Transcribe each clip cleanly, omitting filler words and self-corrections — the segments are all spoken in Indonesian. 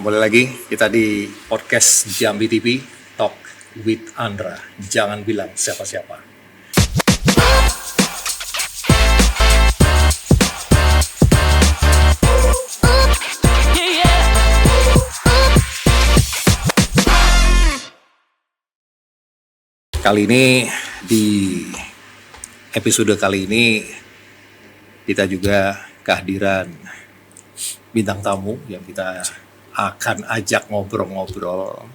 Kembali lagi kita di podcast Jambi TV Talk with Andra. Jangan bilang siapa-siapa. Kali ini di episode kali ini kita juga kehadiran bintang tamu yang kita akan ajak ngobrol-ngobrol,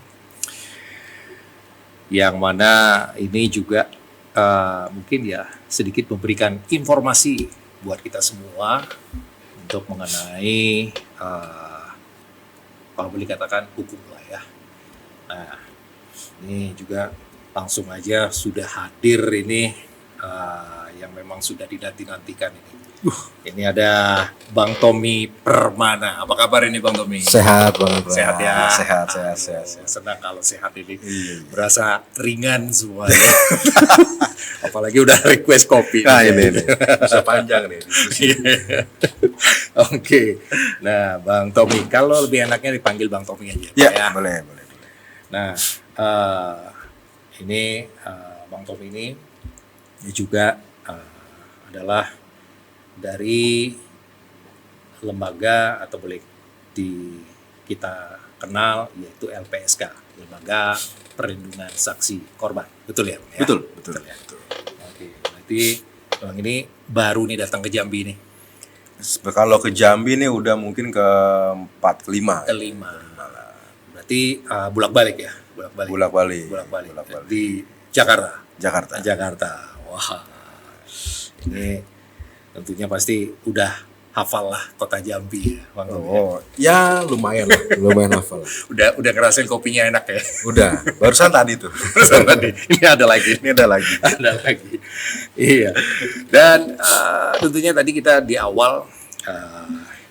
yang mana ini juga mungkin ya sedikit memberikan informasi buat kita semua untuk mengenai kalau boleh katakan hukum lah ya. Nah, ini juga langsung aja sudah hadir ini yang memang sudah dinanti-nantikan ini. Ini ada Bang Tommy Permana. Apa kabar ini Bang Tommy? Sehat Bang. Sehat ya. Sehat. Senang kalau sehat ini. Berasa ringan semuanya. Apalagi udah request kopi. Nah ini bisa panjang nih. Oke. Nah Bang Tommy, kalau lebih enaknya dipanggil Bang Tommy aja. Ya, boleh. Nah ini Bang Tommy ini juga adalah dari lembaga atau boleh kita kenal yaitu LPSK, Lembaga Perlindungan Saksi Korban. Betul ya? Betul. Ya? Oke, berarti Bang ini baru nih datang ke Jambi nih. Kalau ke Jambi nih udah mungkin ke 4, ke 5. Berarti bolak-balik ya? Bolak-balik. Di Jakarta. Jakarta. Wah. Ini tentunya pasti udah hafal lah kota Jambi ya, Bang. Oh, ya lumayan hafal. Udah ngerasain kopinya enak ya. Udah, barusan tadi tuh. Ini ada lagi. Iya. Dan tentunya tadi kita di awal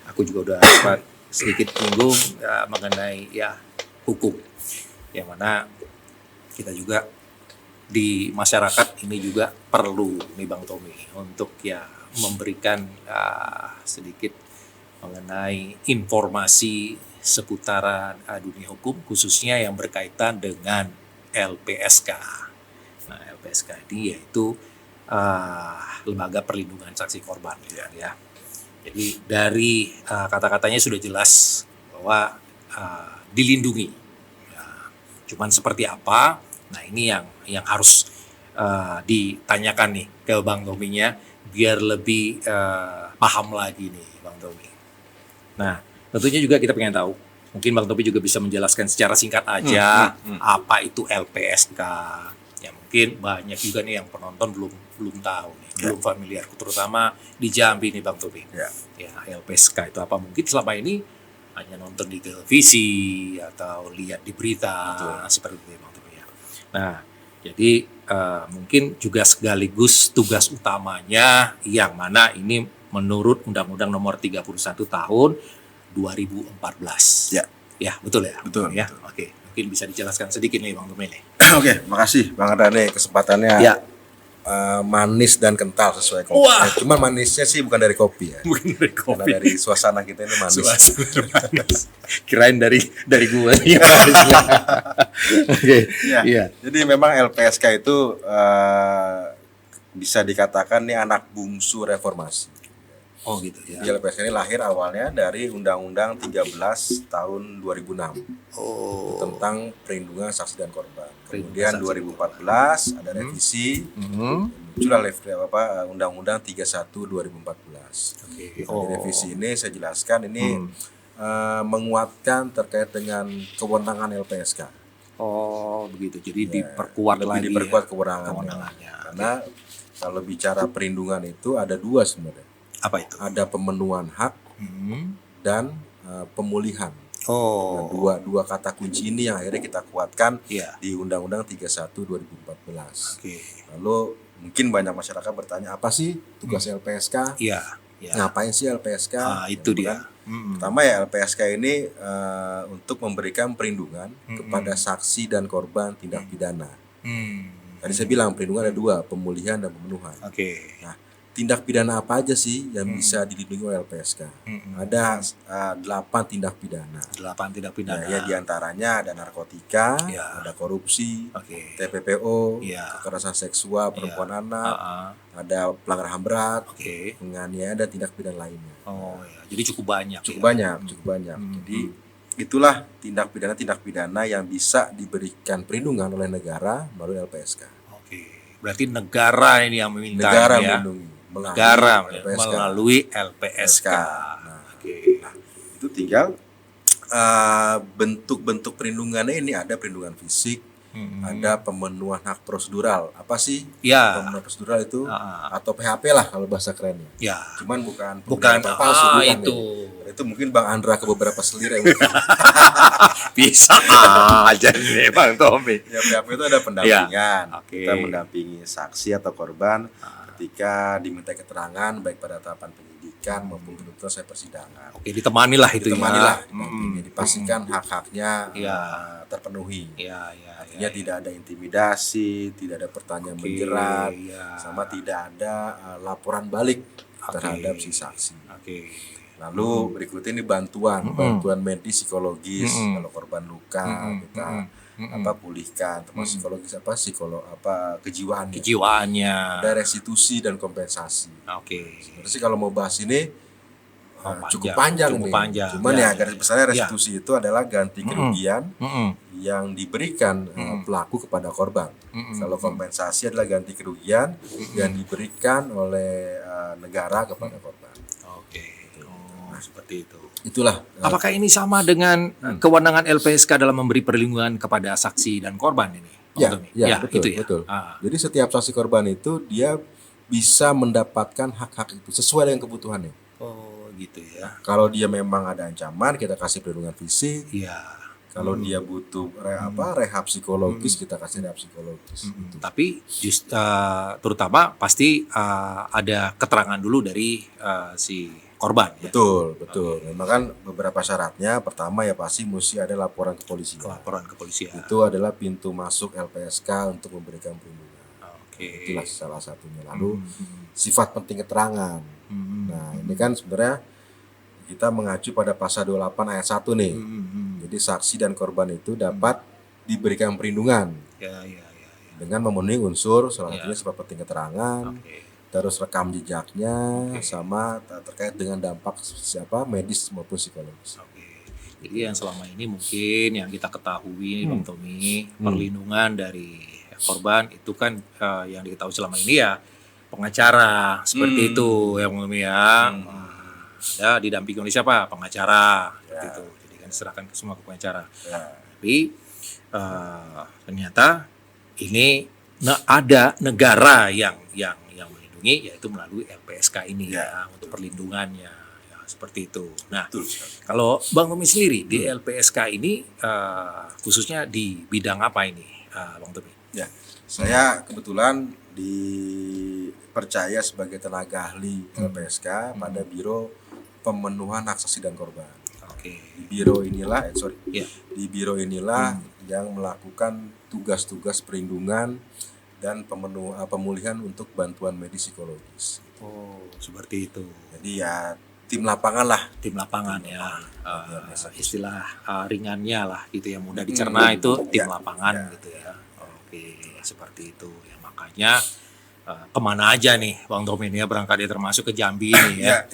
aku juga udah sempat sedikit menyinggung mengenai ya hukum. Yang mana kita juga di masyarakat ini juga perlu nih Bang Tommy untuk ya memberikan sedikit mengenai informasi seputaran dunia hukum, khususnya yang berkaitan dengan LPSK. Nah, LPSK ini yaitu Lembaga Perlindungan Saksi Korban ya. Jadi dari kata-katanya sudah jelas bahwa dilindungi. Ya, cuman seperti apa? Nah, ini yang harus ditanyakan nih ke Bang Tommy-nya biar lebih paham lagi nih Bang Tommy. Nah, tentunya juga kita pengen tahu, mungkin Bang Tommy juga bisa menjelaskan secara singkat aja apa itu LPSK. Ya mungkin banyak juga nih yang penonton belum tahu nih, belum familiar, terutama di Jambi nih Bang Tommy. Ya, LPSK itu apa? Mungkin selama ini hanya nonton di televisi atau lihat di berita seperti itu Bang Tommy ya. Nah, jadi mungkin juga sekaligus tugas utamanya yang mana ini menurut Undang-Undang Nomor 31 Tahun 2014. Ya, betul ya? Betul. Ya. Oke, mungkin bisa dijelaskan sedikit nih Bang Tommy nih. Oke, makasih Bang Adane kesempatannya. Ya. Manis dan kental sesuai kopi. Cuma manisnya sih bukan dari kopi ya. Bukan dari kopi. Karena dari suasana kita ini manis. Kirain dari gue. Oke. Iya. Jadi memang LPSK itu bisa dikatakan nih anak bungsu reformasi. Oh gitu ya. Jadi LPSK ini lahir awalnya dari Undang-Undang 13 tahun 2006 tentang perlindungan saksi dan korban. Kemudian 2014 ada revisi, muncullah Undang-Undang 31 2014. Oke. Di revisi ini saya jelaskan ini menguatkan terkait dengan kewenangan LPSK. Oh begitu. Jadi diperkuat lagi. Diperkuat kewenangannya. Karena kalau bicara perlindungan itu ada dua sebenarnya. Apa itu? Ada pemenuhan hak dan pemulihan. Nah, dua kata kunci ini yang akhirnya kita kuatkan di Undang-Undang 31 2014. Lalu mungkin banyak masyarakat bertanya, apa sih tugas LPSK? Ngapain sih LPSK? Itu dia. Pertama ya LPSK ini untuk memberikan perlindungan kepada saksi dan korban tindak pidana. Tadi saya bilang perlindungan ada dua, pemulihan dan pemenuhan. Nah, tindak pidana apa aja sih yang bisa dilindungi oleh LPSK? Ada 8 tindak pidana. 8 tindak pidana. Ya, diantaranya ada narkotika, ada korupsi, TPPO, kekerasan seksual perempuan anak, ada pelanggaran HAM berat, penganiayaan dan tindak pidana lainnya. Oh ya, jadi cukup banyak. Cukup banyak. Jadi itulah tindak pidana yang bisa diberikan perlindungan oleh negara melalui LPSK. Berarti negara ini yang meminta, negara melindungi melalui LPSK. Nah, itu tinggal bentuk-bentuk perlindungannya ini ada perlindungan fisik, ada pemenuhan hak prosedural. Apa sih pemenuhan prosedural itu? Atau PHP lah kalau bahasa kerennya. Cuman bukan palsu, itu. Itu mungkin Bang Andra ke beberapa selir yang bisa aja nih Bang Tommy. Ya, PHP itu ada pendampingan. Kita mendampingi saksi atau korban ketika diminta keterangan baik pada tahapan penyidikan maupun penuntutan sampai persidangan. Ditemani lah itu. Dipastikan hak-haknya terpenuhi. Artinya tidak ada intimidasi, tidak ada pertanyaan menjerat, sama tidak ada laporan balik terhadap si saksi. Lalu berikutnya ini bantuan medis psikologis. Kalau korban luka kita pulihkan, termasuk kejiwaannya. Ada restitusi dan kompensasi. Sebenarnya kalau mau bahas ini cukup panjang. Cuman garis besarnya restitusi itu adalah ganti kerugian yang diberikan pelaku kepada korban. Kalau kompensasi adalah ganti kerugian yang diberikan oleh negara kepada korban. Seperti itu. Itulah. Apakah ini sama dengan kewenangan LPSK dalam memberi perlindungan kepada saksi dan korban ini? Betul. Jadi setiap saksi korban itu dia bisa mendapatkan hak-hak itu sesuai dengan kebutuhannya. Gitu ya. Kalau dia memang ada ancaman, kita kasih perlindungan fisik. Kalau dia butuh rehab psikologis, kita kasih rehab psikologis. Tapi terutama pasti ada keterangan dulu dari si korban. Betul. Memang kan beberapa syaratnya. Pertama ya pasti mesti ada laporan kepolisian. Itu adalah pintu masuk LPSK untuk memberikan perlindungan. Itulah salah satunya. Lalu sifat penting keterangan. Nah, ini kan sebenarnya kita mengacu pada pasal 28 ayat 1 nih. Jadi saksi dan korban itu dapat diberikan perlindungan. Dengan memenuhi unsur salah satunya sifat penting keterangan. Terus rekam jejaknya sama terkait dengan dampak medis maupun psikologis. Jadi yang selama ini mungkin yang kita ketahui Bang Tommy, perlindungan dari korban itu kan yang diketahui selama ini ya pengacara seperti itu ya Bang Tommy ya. Ya didampingi oleh siapa? Pengacara gitu. Jadi kan diserahkan ke semua pengacara. Tapi ternyata ini ada negara yang yaitu melalui LPSK ini untuk perlindungannya seperti itu. Nah, kalau Bang Tommy sendiri di LPSK ini khususnya di bidang apa ini, Bang Tommy? Saya kebetulan dipercaya sebagai tenaga ahli LPSK pada Biro Pemenuhan Hak Saksi dan Korban. Di biro inilah, yang melakukan tugas-tugas perlindungan dan pemulihan untuk bantuan medis psikologis. Seperti itu. Jadi ya tim lapangan lah. Istilah ringannya lah gitu ya, mudah dicerna itu tim lapangan gitu ya. Seperti itu ya, makanya kemana aja nih Bang Tommy ya berangkat termasuk ke Jambi ini ya.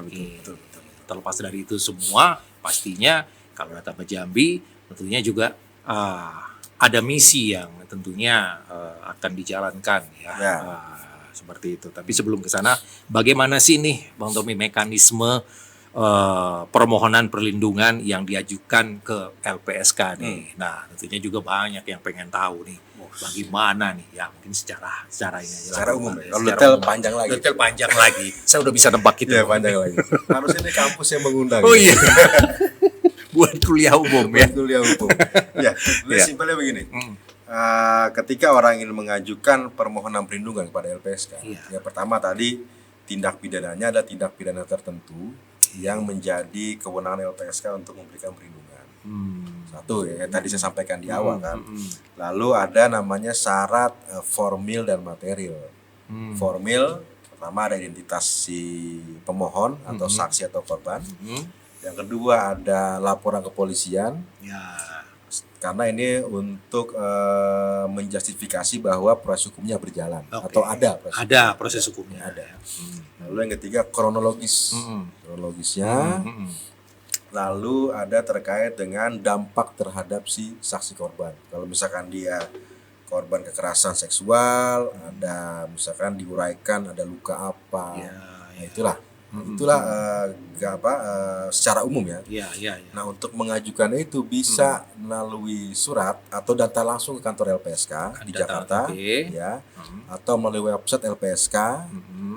Betul. Terlepas dari itu semua pastinya kalau datang ke Jambi tentunya juga ada misi yang tentunya akan dijalankan ya. Seperti itu. Tapi sebelum ke sana, bagaimana sih nih Bang Tommy mekanisme permohonan perlindungan yang diajukan ke LPSK nih? Nah, tentunya juga banyak yang pengen tahu nih. Bagaimana nih? Ya mungkin secara ini aja. Secara umum ya. Kalau detail panjang lagi. Saya udah bisa nebak itu. Ya, panjang lagi. Harus ini kampus yang mengundang. Oh iya. Buat kuliah umum ya. Simpelnya begini. Ketika orang ingin mengajukan permohonan perlindungan kepada LPSK, ya pertama tadi tindak pidananya ada tindak pidana tertentu yang menjadi kewenangan LPSK untuk memberikan perlindungan. Satu ya, tadi saya sampaikan di awal kan. Lalu ada namanya syarat formil dan material. Formil pertama ada identitas si pemohon atau saksi atau korban. Yang kedua ada laporan kepolisian. Ya. Karena ini untuk menjustifikasi bahwa proses hukumnya berjalan atau ada proses hukumnya. Ada. Lalu yang ketiga kronologisnya. Lalu ada terkait dengan dampak terhadap si saksi korban. Kalau misalkan dia korban kekerasan seksual, ada misalkan diuraikan ada luka apa, nah itulah secara umum ya. Nah untuk mengajukan itu bisa melalui surat atau data langsung ke kantor LPSK di Jakarta, ya, atau melalui website LPSK,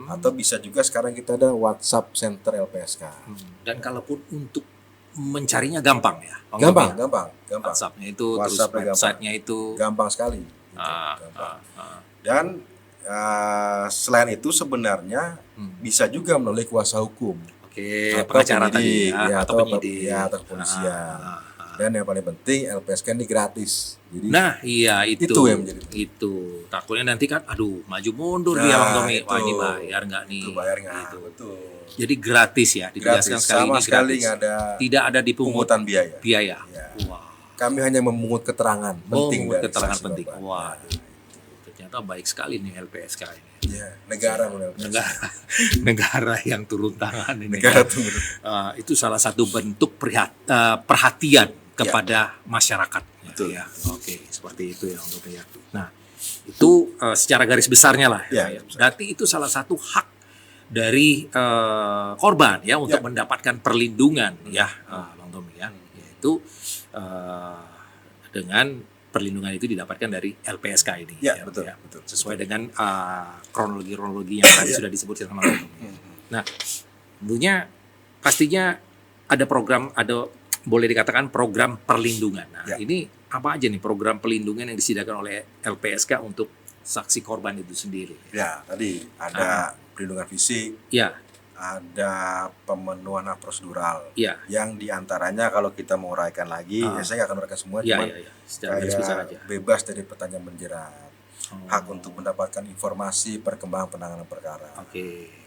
atau bisa juga sekarang kita ada WhatsApp Center LPSK. Dan kalaupun untuk mencarinya gampang ya? Gampang. WhatsApp-nya itu, WhatsApp terus website-nya itu gampang sekali. Gampang. Dan selain itu sebenarnya bisa juga melalui kuasa hukum. Pengacara tadi atau penyidik atau kepolisian. Dan yang paling penting LPSK ini gratis. Jadi, itu yang menjadi itu. Takutnya nanti kan maju mundur dia Bang Tommy. Wah, ini bayar nggak nih? Itu bayar nggak? Gitu. Betul. Jadi gratis ya, ditegaskan sekali gratis. ada tidak ada dipungutan biaya. Ya. Wah. Kami hanya memungut keterangan penting dari keterangan penting. korban. Wah, ternyata baik sekali nih LPSK ini. Ya, negara yang turun tangan ini. Negara turun. Itu salah satu bentuk perhatian kepada masyarakat. Betul. Ya. Oke, seperti itu ya untuk ya. Nah, itu secara garis besarnya lah. Berarti itu salah satu hak dari korban ya untuk mendapatkan perlindungan ya, Bang Tommy ya. Yaitu dengan perlindungan itu didapatkan dari LPSK ini. Betul. Sesuai dengan kronologi yang tadi sudah disebutkan sama Bang Tommy. Nah, tentunya pastinya ada boleh dikatakan program perlindungan. Nah, ini apa aja nih program perlindungan yang disediakan oleh LPSK untuk saksi korban itu sendiri? Ya, tadi ada perlindungan fisik. Ada pemenuhan hak prosedural. Yang diantaranya kalau kita mau uraikan lagi, saya nggak akan uraikan semua, cuman kayak bebas dari pertanyaan menjerat. Hak untuk mendapatkan informasi perkembangan penanganan perkara.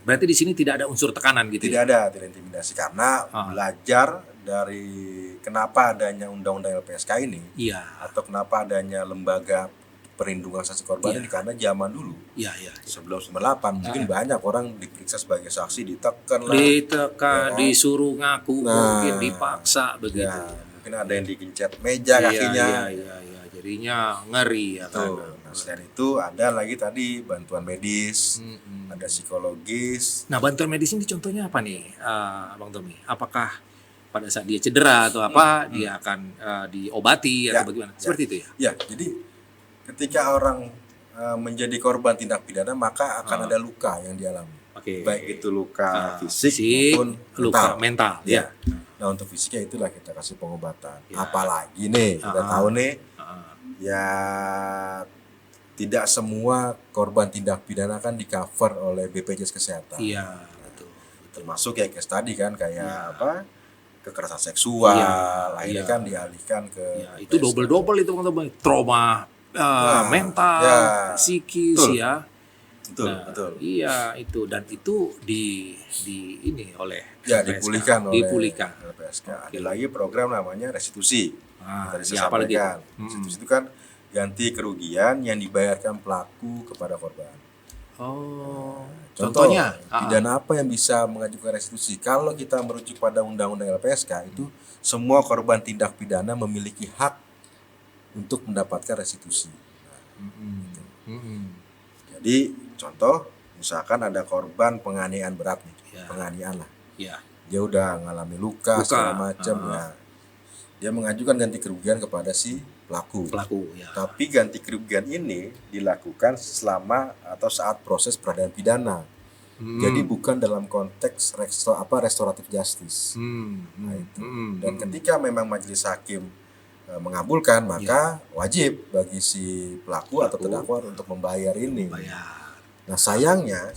Berarti di sini tidak ada unsur tekanan gitu? Tidak ada intimidasi karena belajar dari kenapa adanya undang-undang LPSK ini, atau kenapa adanya lembaga perlindungan saksi korban ini karena zaman dulu. Sebelum 98 mungkin banyak orang diperiksa sebagai saksi ditekan, disuruh ngaku, mungkin dipaksa begitu. Mungkin ada yang digencet meja kakinya. Jadinya ngeri ya kan. Nah, selain itu ada lagi tadi bantuan medis, ada psikologis. Nah, bantuan medis ini contohnya apa nih, Bang Tommy? Apakah pada saat dia cedera atau apa dia akan diobati atau bagaimana? Seperti itu ya? Ya, jadi ketika orang menjadi korban tindak pidana maka akan ada luka yang dialami. Baik itu luka fisik maupun luka mental. Nah, untuk fisiknya itulah kita kasih pengobatan. Apalagi nih, kita tahu nih ya tidak semua korban tindak pidana kan di-cover oleh BPJS Kesehatan. Betul. Termasuk kayak tadi kan kayak kekerasan seksual, akhirnya kan dialihkan ke itu double itu Bang, trauma mental, psikis. Betul. Itu dan itu di ini oleh dipulihkan oleh LPSK. Ada lagi program namanya restitusi. Tadi saya sampaikan. Restitusi itu kan ganti kerugian yang dibayarkan pelaku kepada korban. Contohnya pidana apa yang bisa mengajukan restitusi? Kalau kita merujuk pada undang-undang LPSK itu semua korban tindak pidana memiliki hak untuk mendapatkan restitusi. Jadi contoh misalkan ada korban penganiayaan berat nih, penganiayaan lah. Dia udah ngalami luka segala macam dia mengajukan ganti kerugian kepada si pelaku. Tapi ganti kerugian ini dilakukan selama atau saat proses peradilan pidana. Jadi bukan dalam konteks restoratif justice. Nah, itu. Dan ketika memang majelis hakim mengabulkan, maka wajib bagi si pelaku atau terdakwa untuk membayar ini. Nah, sayangnya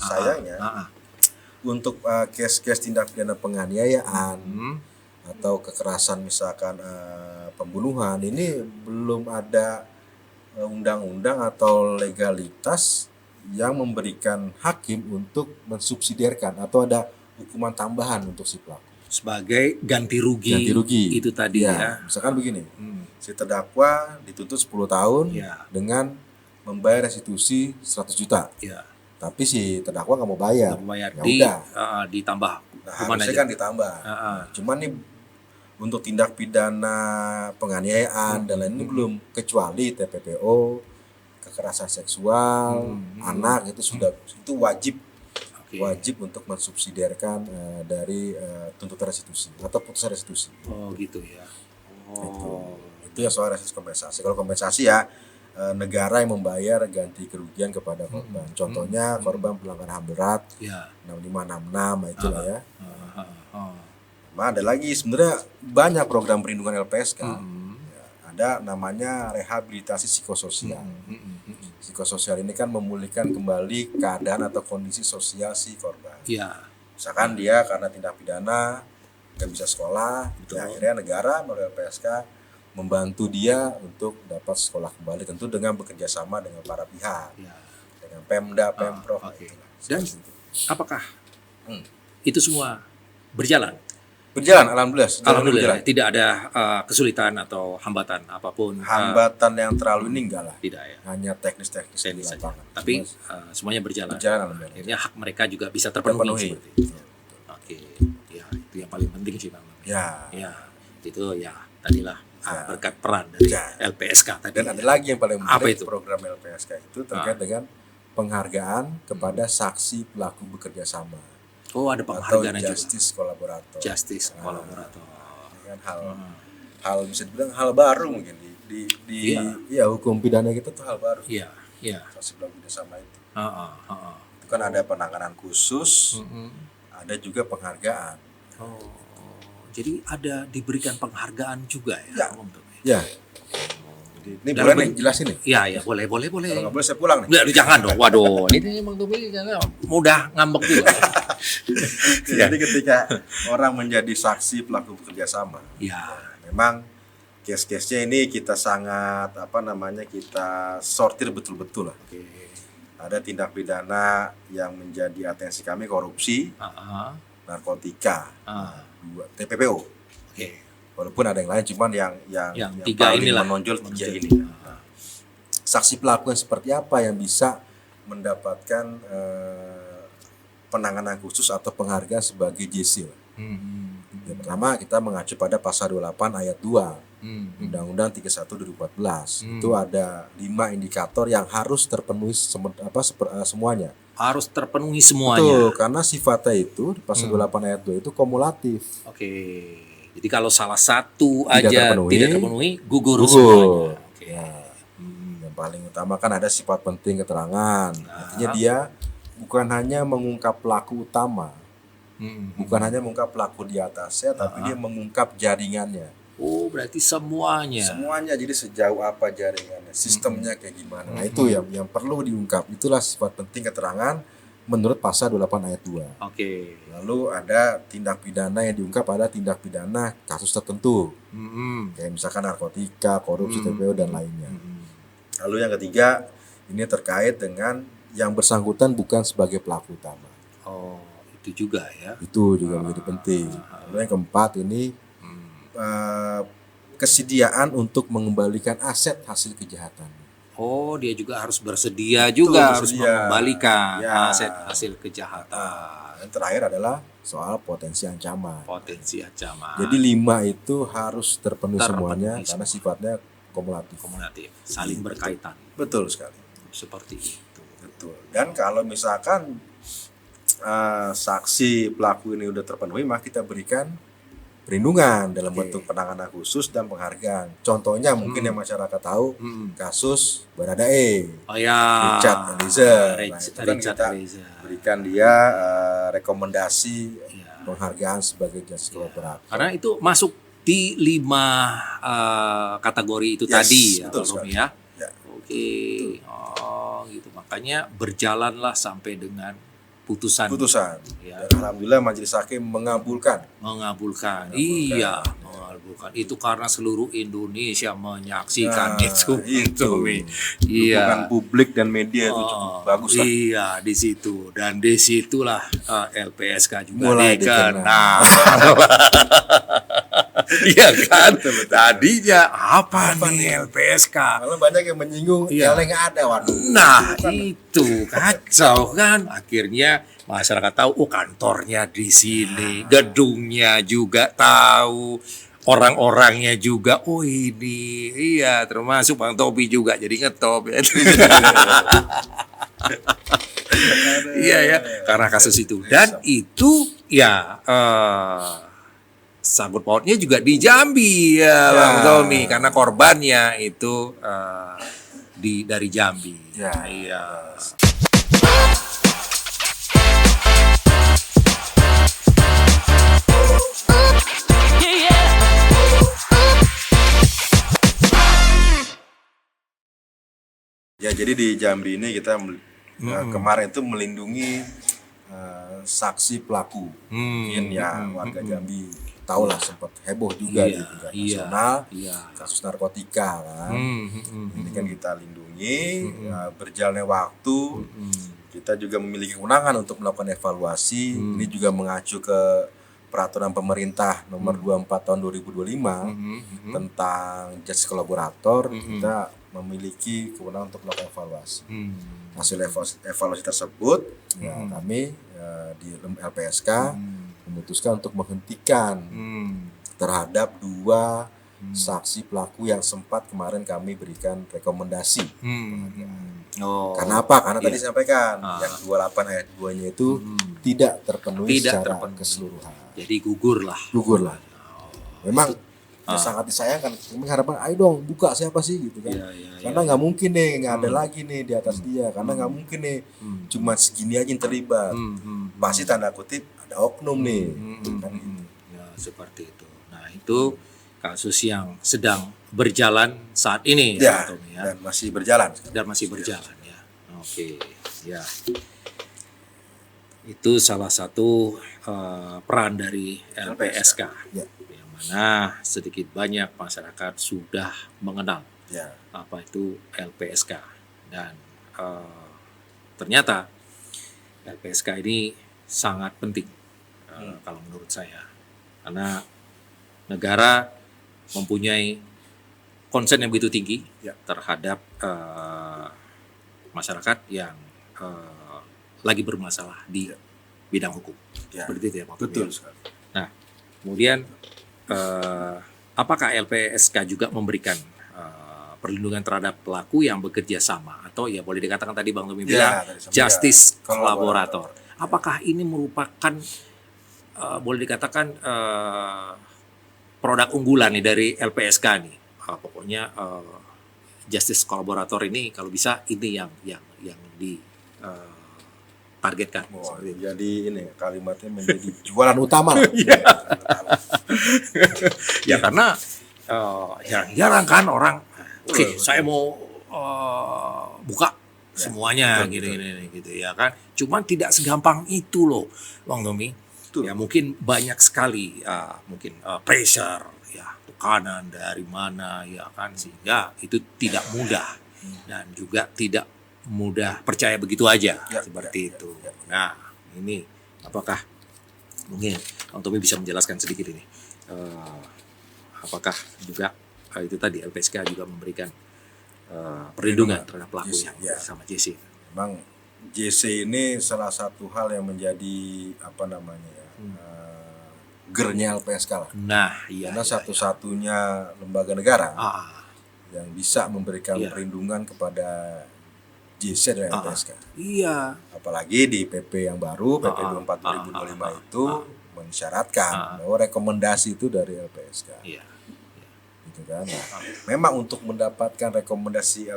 untuk case-case tindak pidana penganiayaan atau kekerasan misalkan pembunuhan ini belum ada undang-undang atau legalitas yang memberikan hakim untuk mensubsidiarkan atau ada hukuman tambahan untuk si pelaku. Sebagai ganti rugi itu tadi ya. Misalkan begini, si terdakwa dituntut 10 tahun dengan membayar restitusi 100 juta. Tapi si terdakwa nggak mau bayar. Ya udah. Ditambah. Harusnya kan ditambah. Cuman nih untuk tindak pidana penganiayaan dan lain-lain belum, kecuali TPPO, kekerasan seksual, anak itu wajib untuk mensubsidiarkan dari tuntutan restitusi atau putusan restitusi. Oh gitu ya. Itu ya soal restitusi kompensasi. Kalau kompensasi ya negara yang membayar ganti kerugian kepada korban. Contohnya korban pelanggaran HAM berat, 6566 itulah ya. Nah, ada lagi sebenarnya banyak program perlindungan LPSK. Ada namanya rehabilitasi psikososial. Psikososial ini kan memulihkan kembali keadaan atau kondisi sosial si korban. Misalkan dia karena tindak pidana nggak bisa sekolah, akhirnya negara melalui LPSK membantu dia untuk dapat sekolah kembali, tentu dengan bekerja sama dengan para pihak, dengan Pemda, Pemprov. Dan apakah itu semua berjalan? Berjalan, alhamdulillah. Tidak ada kesulitan atau hambatan apapun. Hambatan yang terlalu ini enggak lah. Tidak ya. Hanya teknis-teknis saja. Tapi semuanya berjalan. Alhamdulillah. Akhirnya hak mereka juga bisa terpenuhi. Seperti itu. Oke, ya itu yang paling penting sih Bang. Ya, itu ya tadilah berkat peran dari LPSK tadi. Dan ada lagi yang paling penting, itu? Program LPSK itu terkait dengan penghargaan kepada saksi pelaku bekerja sama. Oh, ada penghargaan juga. Justice kolaborator. Dengan hal bisa dibilang hal baru mungkin di hukum pidana kita tuh hal baru. Saksi pelaku bekerja sama itu. Itu kan ada penanganan khusus, ada juga penghargaan. Jadi ada diberikan penghargaan juga ya? Ya. Ini boleh nih jelasin nih? Iya, boleh. Kalau nggak boleh saya pulang nih. Jangan dong, waduh. Ini Bang Tobi mudah ngambek juga. Jadi ketika orang menjadi saksi pelaku bekerja sama, memang case-case-nya ini kita sangat kita sortir betul-betul lah. Ada tindak pidana yang menjadi atensi kami korupsi, narkotika, TPPO. Walaupun ada yang lain, cuman yang tiga paling inilah menonjol tiga ini. Saksi pelaku yang seperti apa yang bisa mendapatkan penanganan khusus atau penghargaan sebagai JC? Yang pertama kita mengacu pada pasal 28 ayat 2 Undang-Undang 31 2014. Itu ada 5 indikator yang harus terpenuhi semuanya. Harus terpenuhi semuanya. Betul, karena sifatnya itu di pasal 28 ayat 2 itu kumulatif. Jadi kalau salah satu tidak terpenuhi, gugur semuanya. Yang paling utama kan ada sifat penting keterangan. Artinya dia bukan hanya mengungkap pelaku utama, bukan hanya mengungkap pelaku di atasnya, tapi dia mengungkap jaringannya. Oh, berarti semuanya. Semuanya, jadi sejauh apa jaringannya, sistemnya kayak gimana. Nah, itu yang perlu diungkap. Itulah sifat penting keterangan menurut pasal 28 ayat 2. Lalu ada tindak pidana yang diungkap pada tindak pidana kasus tertentu. Kayak misalkan narkotika, korupsi, TPO dan lainnya. Lalu yang ketiga, ini terkait dengan yang bersangkutan bukan sebagai pelaku utama. Itu juga ya. Itu juga menjadi penting. Lalu yang keempat ini kesediaan untuk mengembalikan aset hasil kejahatan. Dia juga harus bersedia juga harus mengembalikan aset hasil kejahatan. Yang terakhir adalah soal potensi ancaman. Jadi 5 itu harus terpenuhi semuanya karena sifatnya kumulatif, saling berkaitan. Betul sekali. Seperti itu. Betul. Dan kalau misalkan saksi pelaku ini udah terpenuhi, maka kita berikan perlindungan dalam bentuk penanganan khusus dan penghargaan. Contohnya mungkin yang masyarakat tahu kasus Baradae, Richard Eliezer. Nah, itu kan kita berikan dia rekomendasi penghargaan sebagai justice kolaborator. Karena itu masuk di 5 kategori itu tadi ya, Pak Romi ya. Gitu. Makanya berjalanlah sampai dengan putusan. Dan alhamdulillah majelis hakim mengabulkan. Iya, kan. Itu karena seluruh Indonesia menyaksikan itu. Dukungan Iya. publik dan media itu cukup bagus lah. Iya, di situ. Dan disitulah LPSK juga Mulai dikenal. Iya kan? Tadinya apa nih LPSK? Malah banyak yang menyinggung L nggak ada, waduh. Nah, itu kacau kan. Akhirnya masyarakat tahu, kantornya di sini, gedungnya juga tahu, orang-orangnya juga, ini, iya, termasuk Bang Tobi juga jadi ngetop. Iya ya, karena kasus itu. Dan itu ya sangkut pautnya juga di Jambi ya, Bang Tommy, karena korbannya itu dari Jambi. Iya. Ya, jadi di Jambi ini kita kemarin itu melindungi saksi pelaku. Mungkin ya warga Jambi tahu lah, sempat heboh juga di tingkat nasional, kasus narkotika kan. Ini kan kita lindungi, berjalannya waktu, kita juga memiliki kewenangan untuk melakukan evaluasi. Ini juga mengacu ke peraturan pemerintah nomor 24 tahun 2025 tentang justice kolaborator. Kita memiliki kewenangan untuk melakukan evaluasi. Hasil evaluasi tersebut, kami di LPSK memutuskan untuk menghentikan terhadap 2 saksi pelaku yang sempat kemarin kami berikan rekomendasi. Karena apa? Karena tadi sampaikan yang 28 ayat 2-nya itu tidak terpenuhi secara keseluruhan. Jadi gugur lah. Memang sangat disayangkan. Kami harapan, ayo dong buka siapa sih gitu kan. Karena nggak mungkin nih nggak ada lagi nih di atas dia. Karena nggak mungkin nih cuma segini aja yang terlibat. Pasti tanda kutip ada oknum nih. Kan gitu. Ya, seperti itu. Nah, itu kasus yang sedang berjalan saat ini ya, Tom, ya. Dan masih berjalan. Ya. Oke, ya. Itu salah satu peran dari LPSK. Yang mana sedikit banyak masyarakat sudah mengenal apa itu LPSK, dan ternyata LPSK ini sangat penting kalau menurut saya, karena negara mempunyai concern yang begitu tinggi terhadap masyarakat yang lagi bermasalah di bidang hukum. Seperti itu ya Pak. Betul sekali. Nah, kemudian apakah LPSK juga memberikan perlindungan terhadap pelaku yang bekerja sama, atau ya boleh dikatakan tadi Bang Tommy bilang justice kolaborator. Apakah ini merupakan boleh dikatakan produk unggulan nih dari LPSK nih? Pokoknya justice kolaborator ini kalau bisa ini yang di targetkan. Jadi ini kalimatnya menjadi jualan utama. Ya karena jarang kan orang saya mau buka semuanya gitu ya kan. Cuman tidak segampang itu loh Bang Tommy. Ya mungkin banyak sekali mungkin pressure ya, tekanan dari mana ya kan, sehingga itu tidak mudah dan juga tidak mudah percaya begitu aja seperti itu. Nah, ini apakah mungkin Bang Tommy bisa menjelaskan sedikit ini? Apakah juga itu tadi LPSK juga memberikan perlindungan terhadap pelaku yang sama JC? Memang JC ini salah satu hal yang menjadi gernya LPSK lah. Karena satu-satunya lembaga negara yang bisa memberikan perlindungan kepada JC dari LPSK. Apalagi di PP yang baru, PP 24 2025 itu mensyaratkan bahwa rekomendasi itu dari LPSK. Gitu kan. Nah, memang untuk mendapatkan rekomendasi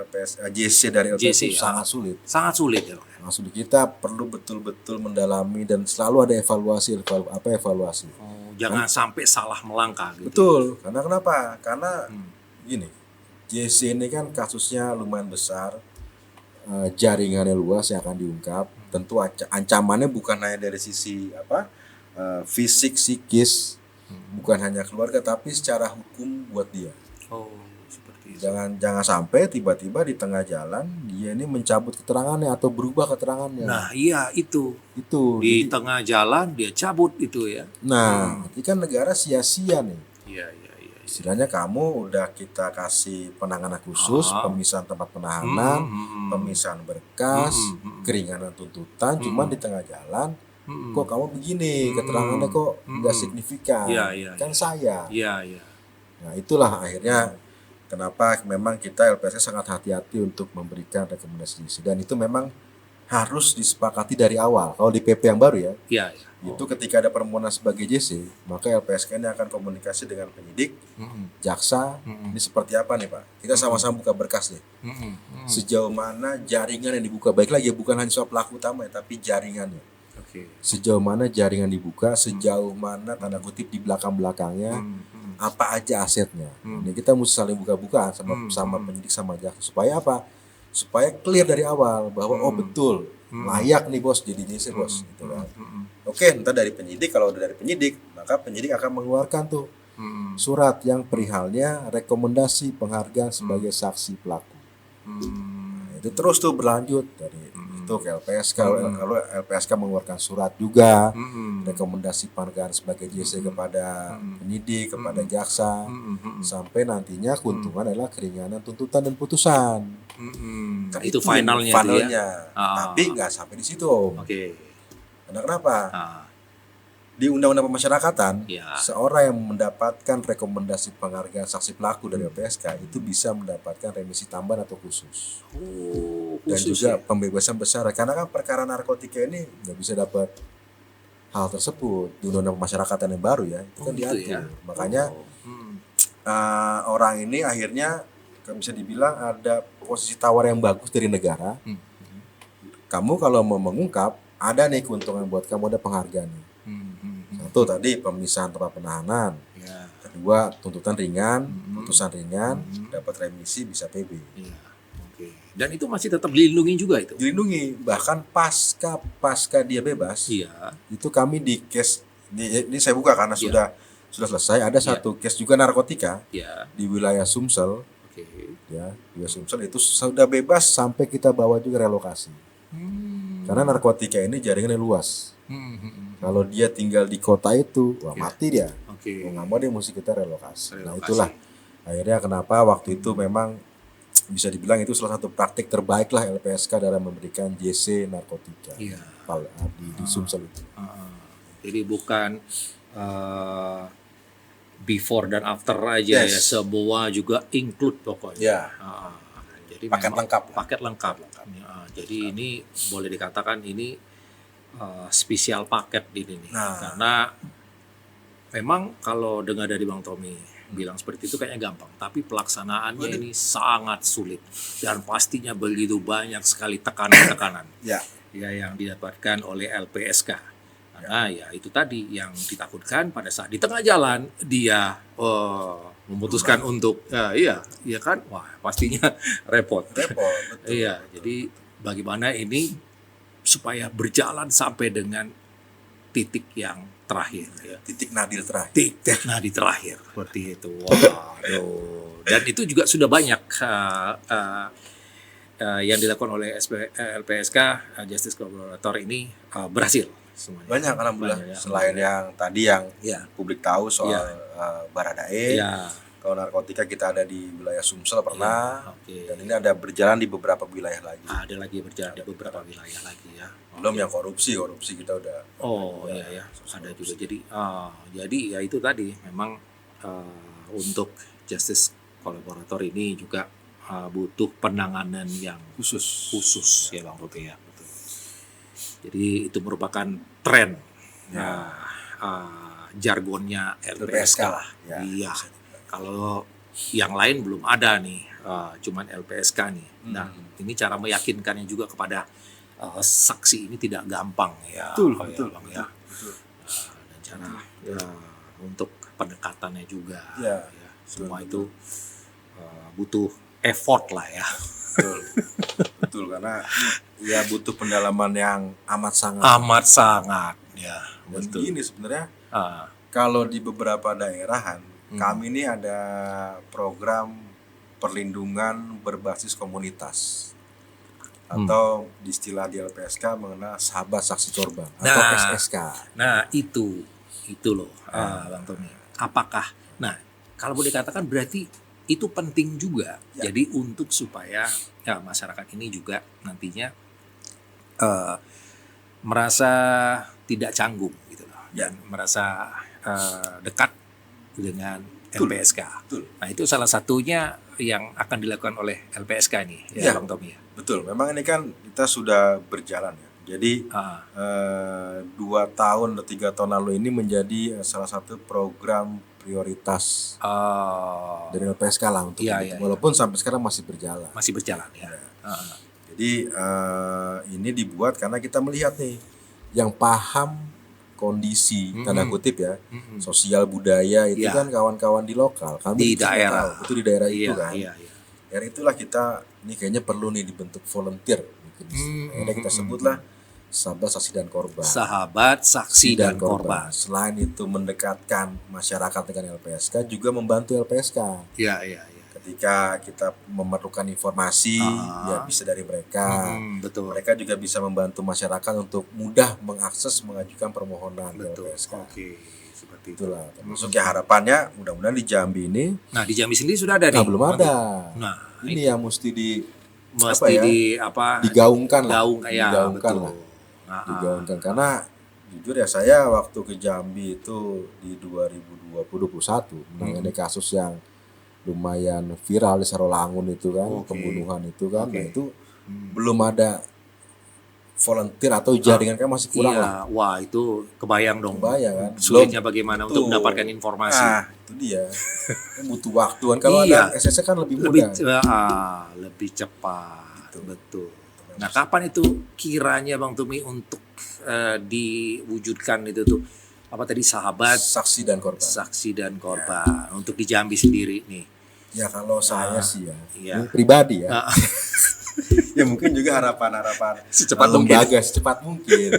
JC dari LPSK sangat sulit. Sangat sulit ya. Sangat sulit. Kita perlu betul-betul mendalami dan selalu ada evaluasi. Jangan sampai salah melangkah gitu. Betul. Karena kenapa? Karena gini, JC ini kan kasusnya lumayan besar. Jaringannya luas yang akan diungkap. Tentu ancamannya bukan hanya dari sisi fisik, psikis, bukan hanya keluarga tapi secara hukum buat dia. Oh, seperti itu. Jangan sampai tiba-tiba di tengah jalan dia ini mencabut keterangannya atau berubah keterangannya. Nah, iya itu. Jadi, Di tengah jalan dia cabut itu ya. Nah, ini kan negara sia-sia nih. Iya. Istilahnya kamu udah kita kasih penanganan khusus, pemisahan tempat penahanan, pemisahan berkas, keringanan tuntutan, cuman di tengah jalan kok kamu begini, keterangannya kok nggak signifikan. Kan saya. Iya. Nah, itulah akhirnya kenapa memang kita LPSK sangat hati-hati untuk memberikan rekomendasi. Dan itu memang harus disepakati dari awal. Kalau di PP yang baru ya. Itu ketika ada permohonan sebagai JC, maka LPSK ini akan komunikasi dengan penyidik, jaksa. Ini seperti apa nih Pak? Kita sama-sama buka berkas deh. Sejauh mana jaringan yang dibuka, baik lagi bukan hanya soal pelaku utama ya, tapi jaringannya. Sejauh mana jaringan dibuka, sejauh mana tanda kutip di belakang-belakangnya, apa aja asetnya. Ini kita mesti saling buka-buka sama penyidik sama jaksa. Supaya apa? Supaya clear dari awal bahwa oh betul layak nih bos jadi JC bos gitu kan. Oke, entah dari penyidik, kalau udah dari penyidik maka penyidik akan mengeluarkan tuh surat yang perihalnya rekomendasi penghargaan sebagai saksi pelaku. Itu terus tuh berlanjut dari itu ke LPSK. Kalau LPSK mengeluarkan surat juga rekomendasi penghargaan sebagai JC kepada penyidik, kepada jaksa, sampai nantinya keuntungan adalah keringanan tuntutan dan putusan. Nah, itu finalnya. Tapi nggak sampai di situ Om. Karena kenapa? Di Undang-Undang Pemasyarakatan, seorang yang mendapatkan rekomendasi penghargaan saksi pelaku dari LPSK itu bisa mendapatkan remisi tambahan atau khusus. Dan juga pembebasan bersyarat. Karena kan perkara narkotika ini nggak bisa dapat hal tersebut di Undang-Undang Pemasyarakatan yang baru ya, itu kan diatur. Makanya orang ini akhirnya bisa dibilang ada posisi tawar yang bagus dari negara. Kamu kalau mau mengungkap, ada nih keuntungan buat kamu, ada penghargaan. Satu tadi pemisahan tempat penahanan. Kedua tuntutan ringan, putusan ringan, dapat remisi bisa PB. Dan itu masih tetap dilindungi juga itu. Dilindungi, bahkan pasca dia bebas. Itu kami di case ini saya buka karena sudah selesai. Ada satu case juga narkotika di wilayah Sumsel. Ya, di Sumsel itu sudah bebas sampai kita bawa juga relokasi. Karena narkotika ini jaringannya luas. Kalau dia tinggal di kota itu, wah mati dia. Nggak mau dia mesti kita relokasi. Nah itulah akhirnya kenapa waktu itu memang bisa dibilang itu salah satu praktik terbaik lah LPSK dalam memberikan JC narkotika di Sumsel itu. Jadi bukan before dan after aja ya, semua juga include pokoknya. Jadi paket lengkap. Jadi ini boleh dikatakan ini spesial paket ini nih. Karena memang kalau dengar dari Bang Tommy bilang seperti itu kayaknya gampang, tapi pelaksanaannya ini sangat sulit dan pastinya begitu banyak sekali tekanan-tekanan yang didapatkan oleh LPSK. Karena ya itu tadi yang ditakutkan pada saat di tengah jalan dia memutuskan untuk iya kan, wah pastinya repot. Iya, jadi bagaimana ini supaya berjalan sampai dengan titik yang terakhir ya. Titik nadir terakhir seperti itu. Waduh. Dan itu juga sudah banyak yang dilakukan oleh LPSK Justice Collaborator ini berhasil semuanya. Banyak alhamdulillah. Selain yang tadi yang publik tahu soal Baradae. Kalau narkotika kita ada di wilayah Sumsel pernah, dan ini ada berjalan di beberapa wilayah lagi. Ada lagi berjalan di beberapa wilayah lagi ya. Belum yang korupsi kita udah. Ada juga. Jadi ya itu tadi memang untuk justice kolaborator ini juga butuh penanganan yang khusus ya Bang Roke ya. Betul. Jadi itu merupakan tren jargonnya LPSK lah. Iya. Kalau yang lain belum ada nih, cuman LPSK nih. Nah, ini cara meyakinkannya juga kepada saksi ini tidak gampang ya. Betul. Bang, ya. Dan cara untuk pendekatannya juga. Semua itu butuh effort lah ya. Betul karena ya butuh pendalaman yang amat sangat ya. Betul. Ini sebenarnya Kalau di beberapa daerahan, kami ini ada program perlindungan berbasis komunitas. Atau di istilah di LPSK mengenal sahabat saksi korban atau SSK. Nah, itu loh, Bang Tommy. Apakah, kalau boleh dikatakan berarti itu penting juga. Jadi untuk supaya masyarakat ini juga nantinya merasa tidak canggung gitu loh, dan merasa dekat dengan LPSK. Betul. Nah, itu salah satunya yang akan dilakukan oleh LPSK ini, Bang Tommy. Betul. Memang ini kan kita sudah berjalan ya. Jadi 2 tahun atau 3 tahun lalu ini menjadi salah satu program prioritas dari LPSK lah untuk walaupun sampai sekarang masih berjalan. Masih berjalan ya. Jadi ini dibuat karena kita melihat nih yang paham kondisi tanda kutip ya sosial budaya itu kan kawan-kawan di lokal, kami di daerah, betul di daerah itu kan. Dari itulah kita ini kayaknya perlu nih dibentuk volunteer. Ada kita sebutlah sahabat saksi dan korban. Sahabat saksi dan korban. Selain itu mendekatkan masyarakat dengan LPSK, juga membantu LPSK. Iya. Ketika kita memerlukan informasi, ya bisa dari mereka. Betul. Mereka juga bisa membantu masyarakat untuk mudah mengakses mengajukan permohonan ke LPSK. Oke, seperti itulah. Termasuk harapannya mudah-mudahan di Jambi ini. Nah, di Jambi sendiri sudah ada nih. Belum ada. Nah, ini yang mesti digaungkan lah. Digaungkan lah. Digaungkan karena jujur ya saya waktu ke Jambi itu di 2021 menangani kasus yang lumayan viral di Sarolangun itu kan, pembunuhan itu kan, nah itu belum ada volunteer atau jaringan kan masih kurang lah. Wah itu kebayang dong. Kebayang kan. Sulitnya bagaimana untuk mendapatkan informasi. Nah itu dia. Butuh waktu kan. Kalau ada SSC kan lebih mudah. Lebih cepat. Betul. Nah kapan itu kiranya Bang Tumi untuk diwujudkan itu tuh apa tadi sahabat saksi dan korban. Saksi dan korban untuk di Jambi sendiri nih. Ya kalau saya sih ini pribadi ya. Ya mungkin juga harapan-harapan lembaga secepat mungkin.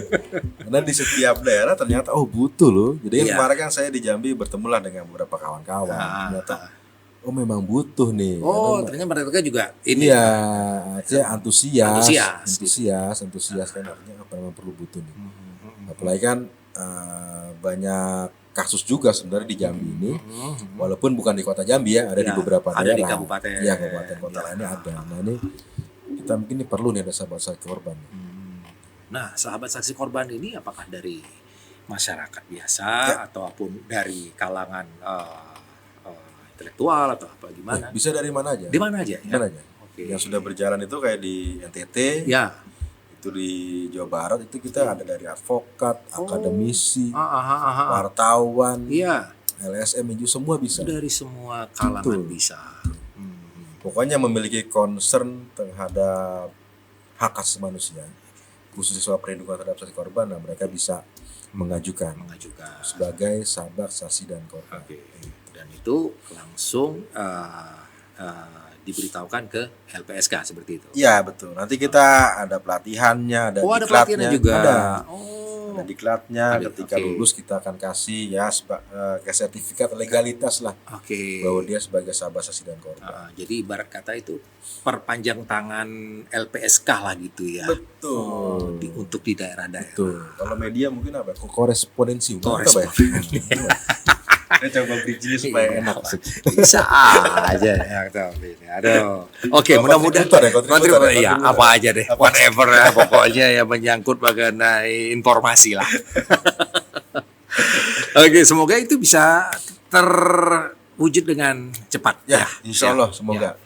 Karena di setiap daerah ternyata butuh loh. Jadi kemarin kan saya di Jambi bertemulah dengan beberapa kawan-kawan. Ternyata memang butuh nih. Ternyata mereka juga ini antusias kan artinya apa memang perlu butuh nih. Apalagi kan banyak kasus juga sebenarnya di Jambi ini, walaupun bukan di kota Jambi ya, ada di beberapa daerah. Ada di kabupaten. Iya, kabupaten kota lainnya ada. Nah ini kita mungkin ini perlu nih ada sahabat saksi korban. Nah sahabat saksi korban ini apakah dari masyarakat biasa ataupun dari kalangan intelektual atau apa gimana? Bisa dari mana aja. Di mana aja? Yang sudah berjalan itu kayak di NTT. Ya. Itu di Jawa Barat itu kita ada dari advokat, akademisi, wartawan, LSM itu semua bisa. Dari semua kalangan bisa. Pokoknya memiliki concern terhadap hak asasi manusia, khususnya soal perlindungan terhadap saksi korban, nah mereka bisa mengajukan sebagai sahabat saksi dan korban. Dan itu langsung diberitahukan ke LPSK seperti itu. Iya betul. Nanti kita ada pelatihannya, ada diklatnya juga. Ada diklatnya. Ketika lulus kita akan kasih sertifikat legalitas lah. Bahwa dia sebagai sahabat saksi dan korban. Jadi ibarat kata itu perpanjang tangan LPSK lah gitu ya. Betul. Untuk di daerah-daerah. Betul. Kalau media mungkin apa? Korespondensi. Saya coba bridging supaya enak. Bisa aja ya. Aduh. Oke, mudah-mudahan apa aja deh. Whatever ya, pokoknya ya menyangkut mengenai informasi lah. Oke, semoga itu bisa terwujud dengan cepat ya. Insya Allah, semoga.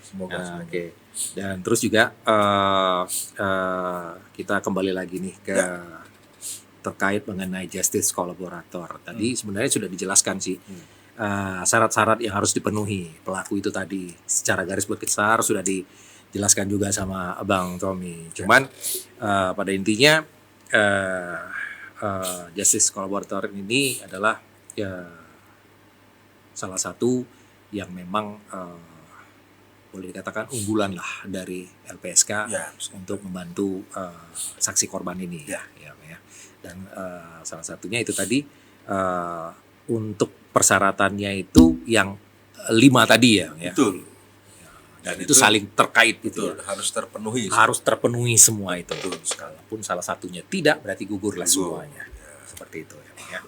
Oke. Dan terus juga kita kembali lagi nih ke terkait mengenai justice kolaborator. Tadi sebenarnya sudah dijelaskan sih syarat-syarat yang harus dipenuhi pelaku itu tadi. Secara garis besar sudah dijelaskan juga sama Bang Tommy. Cuman pada intinya justice kolaborator ini adalah salah satu yang memang boleh dikatakan unggulan lah dari LPSK untuk membantu saksi korban ini. Dan salah satunya itu tadi untuk persyaratannya itu yang 5 tadi ya. Betul. Dan itu saling terkait gitu ya. Harus terpenuhi. Harus terpenuhi semua itu. Betul. Kalaupun salah satunya tidak, berarti gugurlah semuanya. Ya. Seperti itu ya.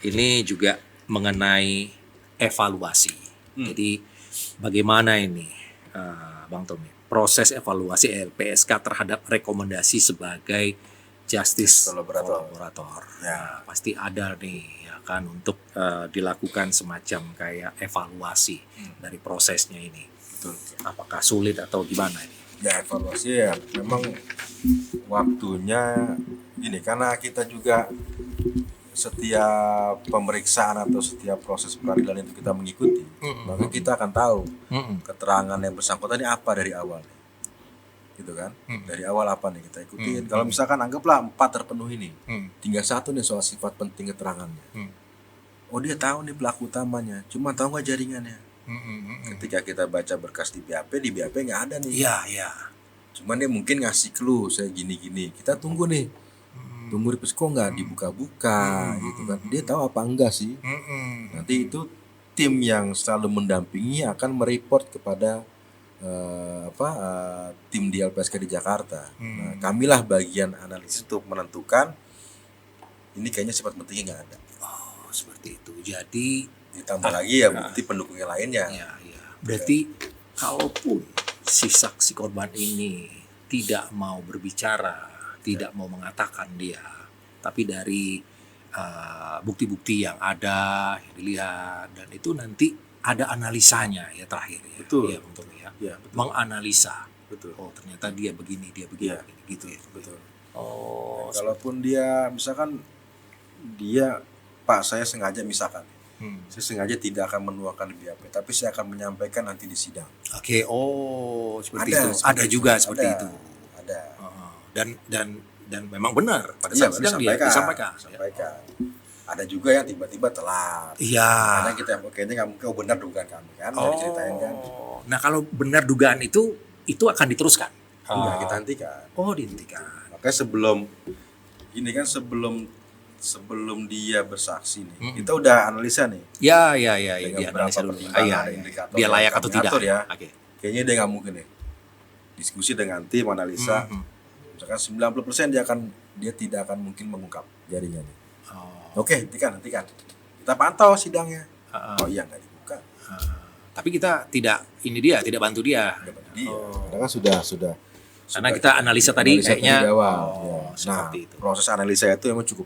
Ini juga mengenai evaluasi. Jadi bagaimana ini, Bang Tommy, proses evaluasi LPSK terhadap rekomendasi sebagai justice kolaborator. Ya, pasti ada nih ya kan untuk dilakukan semacam kayak evaluasi dari prosesnya ini. Betul. Apakah sulit atau gimana ini? Ya, evaluasi ya memang waktunya ini, karena kita juga setiap pemeriksaan atau setiap proses peradilan itu kita mengikuti, maka kita akan tahu keterangan yang bersangkutan ini apa dari awal, gitu kan? Dari awal apa nih kita ikutin. Kalau misalkan anggaplah 4 terpenuhi nih, tinggal 1 nih soal sifat penting keterangannya. Oh, dia tahu nih pelaku utamanya, cuma tahu nggak jaringannya. Ketika kita baca berkas di BAP nggak ada nih. Iya. Cuman dia mungkin ngasih clue, saya gini-gini. Kita tunggu nih. Tunggu kok nggak dibuka-buka gitu kan. Dia tahu apa enggak sih? Nanti itu tim yang selalu mendampingi akan mereport kepada tim di LPSK di Jakarta. Nah, kamilah bagian analisis untuk menentukan ini kayaknya sifat pentingnya nggak ada. Oh, seperti itu. Jadi ditambah lagi ya bukti pendukungnya lainnya. Iya. Berarti kalaupun si saksi korban ini tidak mau berbicara, tidak mau mengatakan dia, tapi dari bukti-bukti yang ada, yang dilihat, dan itu nanti ada analisanya ya terakhir ya. Betul. Ya, betul ya. Ya, betul. Menganalisa. Betul. Oh, ternyata dia begini, gitu ya. Betul. Oh, kalaupun dia misalkan dia, Pak, saya sengaja misalkan. Saya sengaja tidak akan menuangkan di BAP, tapi saya akan menyampaikan nanti di sidang. Oke, seperti itu. Ada juga seperti itu. Ada. Dan memang benar pada saat sidang dia disampaikan. Ada juga yang tiba-tiba telat. Iya. Karena kita kayaknya nggak mungkin benar dugaan kami kan, diceritain kan. Nah, kalau benar dugaan itu akan diteruskan. Enggak, kita hentikan. Dihentikan. Makanya sebelum dia bersaksi nih, kita udah analisa nih. Ya, dia analisa dulu. Dia layak atau tidak ya. Kayaknya dia nggak mungkin nih. Diskusi dengan tim analisa. Misalkan 90% dia tidak akan mungkin mengungkap jaringannya. Oke, hentikan. Kita pantau sidangnya. Iya, nggak dibuka. Tapi kita tidak bantu dia. Karena kan sudah. Karena kita analisa tadi kayaknya Nah, itu. Proses analisa itu memang cukup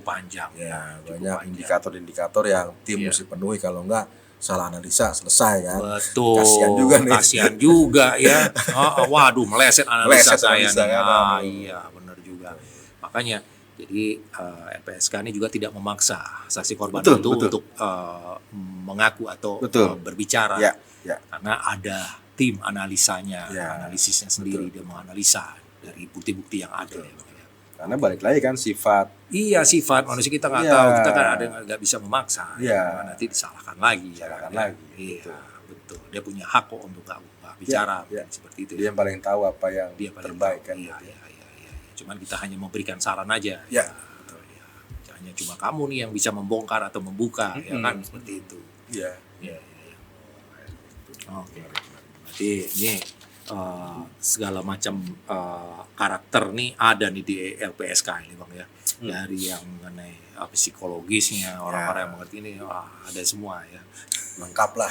panjang. Ya, banyak indikator-indikator yang tim mesti penuhi, kalau enggak salah analisa selesai kan. Betul. Kasihan juga ya. Waduh, meleset analisa saya. Iya, benar juga. Makanya jadi LPSK ini juga tidak memaksa saksi korban untuk mengaku atau berbicara. Ya. Karena ada tim analisanya, analisisnya sendiri. Dia menganalisa dari bukti-bukti yang ada. Karena balik lagi kan sifat. Iya, sifat manusia kita nggak tahu, kita kan ada yang nggak bisa memaksa. Nanti disalahkan lagi. Iya, betul. Dia punya hak kok untuk nggak bicara seperti itu. Dia yang paling tahu apa yang terbaik kan. Iya. Cuman kita hanya memberikan saran aja. Ya. Betul, ya. Hanya cuma kamu nih yang bisa membongkar atau membuka, ya kan seperti itu. Iya. Oke. Berarti ini segala macam karakter nih ada nih di LPSK ini, Bang ya. Dari yang mengenai psikologisnya, orang-orang yang mengerti ini ada semua ya. Lengkap lah.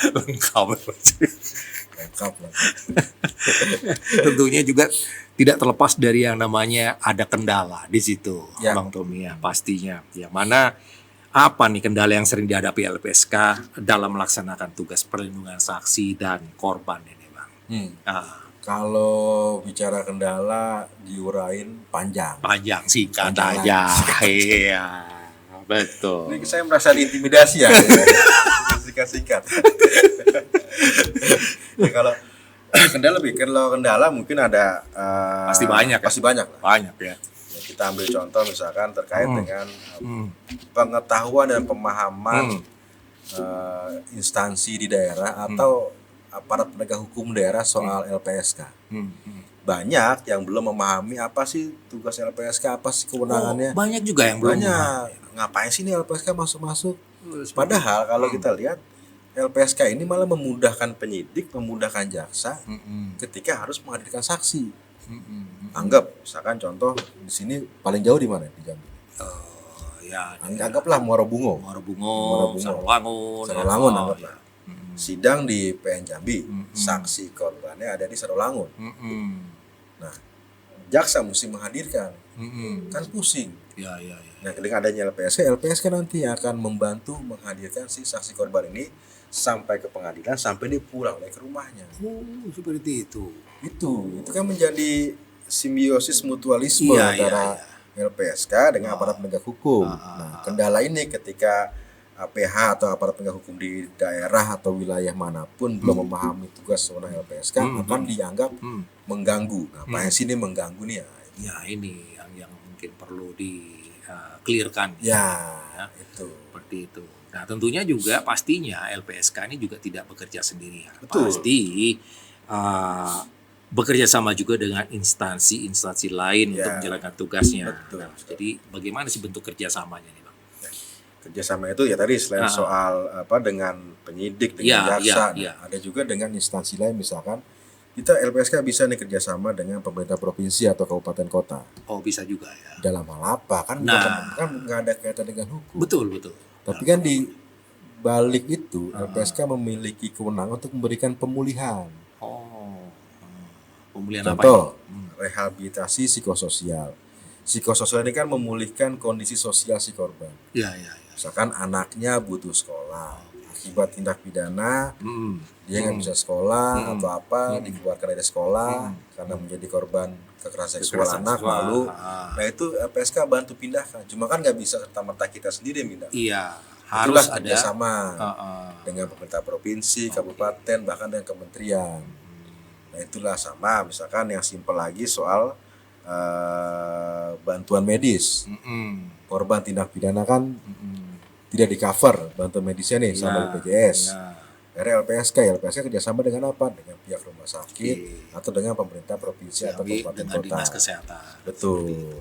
Tentunya juga tidak terlepas dari yang namanya ada kendala di situ, Bang Tommy ya, pastinya. Yang mana apa nih kendala yang sering dihadapi LPSK dalam melaksanakan tugas perlindungan saksi dan korban ini, Bang? Kalau bicara kendala diurain panjang, singkat aja. Iya, betul. Ini saya merasa diintimidasi ya. Singkat. Kalau kendala mungkin ada pasti banyak ya. Kita ambil contoh misalkan terkait dengan pengetahuan dan pemahaman instansi di daerah atau aparat penegak hukum daerah soal LPSK. Banyak yang belum memahami apa sih tugas LPSK, apa sih kewenangannya. Banyak juga yang belum. Banyak. Ngapain sih nih LPSK masuk-masuk? Padahal kalau kita lihat LPSK ini malah memudahkan penyidik, memudahkan jaksa ketika harus menghadirkan saksi. Anggap misalkan contoh di sini paling jauh di mana di Jambi? Anggaplah Muara Bungo, Sarolangun anggaplah. Sidang di PN Jambi, saksi korbannya ada di Sarolangun. Nah, jaksa mesti menghadirkan, kan pusing. Nah, dengan adanya LPSK nanti akan membantu menghadirkan si saksi korban ini sampai ke pengadilan, sampai dia pulang lagi ke rumahnya. Seperti itu. Itu kan menjadi simbiosis mutualisme antara LPSK dengan aparat penegak hukum. Nah, kendala ini ketika PH atau aparat penegak hukum di daerah atau wilayah manapun belum memahami tugas wewenang LPSK akan dianggap mengganggu. Ngapain sih ini mengganggu nih ya? Ya ini yang mungkin perlu di clearkan. Itu. Seperti itu. Nah tentunya juga pastinya LPSK ini juga tidak bekerja sendirian. Betul. Pasti bekerja sama juga dengan instansi-instansi lain untuk menjalankan tugasnya. Nah, jadi bagaimana sih bentuk kerjasamanya nih Bang? Kerjasama itu ya tadi selain soal dengan penyidik, dengan jaksa, ada juga dengan instansi lain, misalkan kita LPSK bisa nih kerjasama dengan pemerintah provinsi atau kabupaten kota. Oh bisa juga ya. Dalam hal apa? Kan nggak ada kaitan dengan hukum. Betul. Tapi kan di balik itu LPSK memiliki kewenangan untuk memberikan pemulihan. Pemulihan contoh, rehabilitasi psikososial. Psikososial ini kan memulihkan kondisi sosial si korban. Misalkan anaknya butuh sekolah, akibat tindak pidana, dia nggak bisa sekolah atau apa, dikeluarkan dari sekolah karena menjadi korban kekerasan seksual anak lalu. Nah itu LPSK bantu pindahkan. Cuma kan nggak bisa serta-merta kita sendiri yang pindah. Harus ada kerjasama dengan pemerintah provinsi, kabupaten, bahkan dengan kementerian. Nah itulah sama, misalkan yang simpel lagi soal bantuan medis. Korban tindak pidana kan tidak di cover bantuan medisnya nih sama BPJS. Akhirnya LPSK kerjasama dengan apa? Dengan pihak rumah sakit atau dengan pemerintah provinsi atau kabupaten kota. Dinas kesehatan. Betul.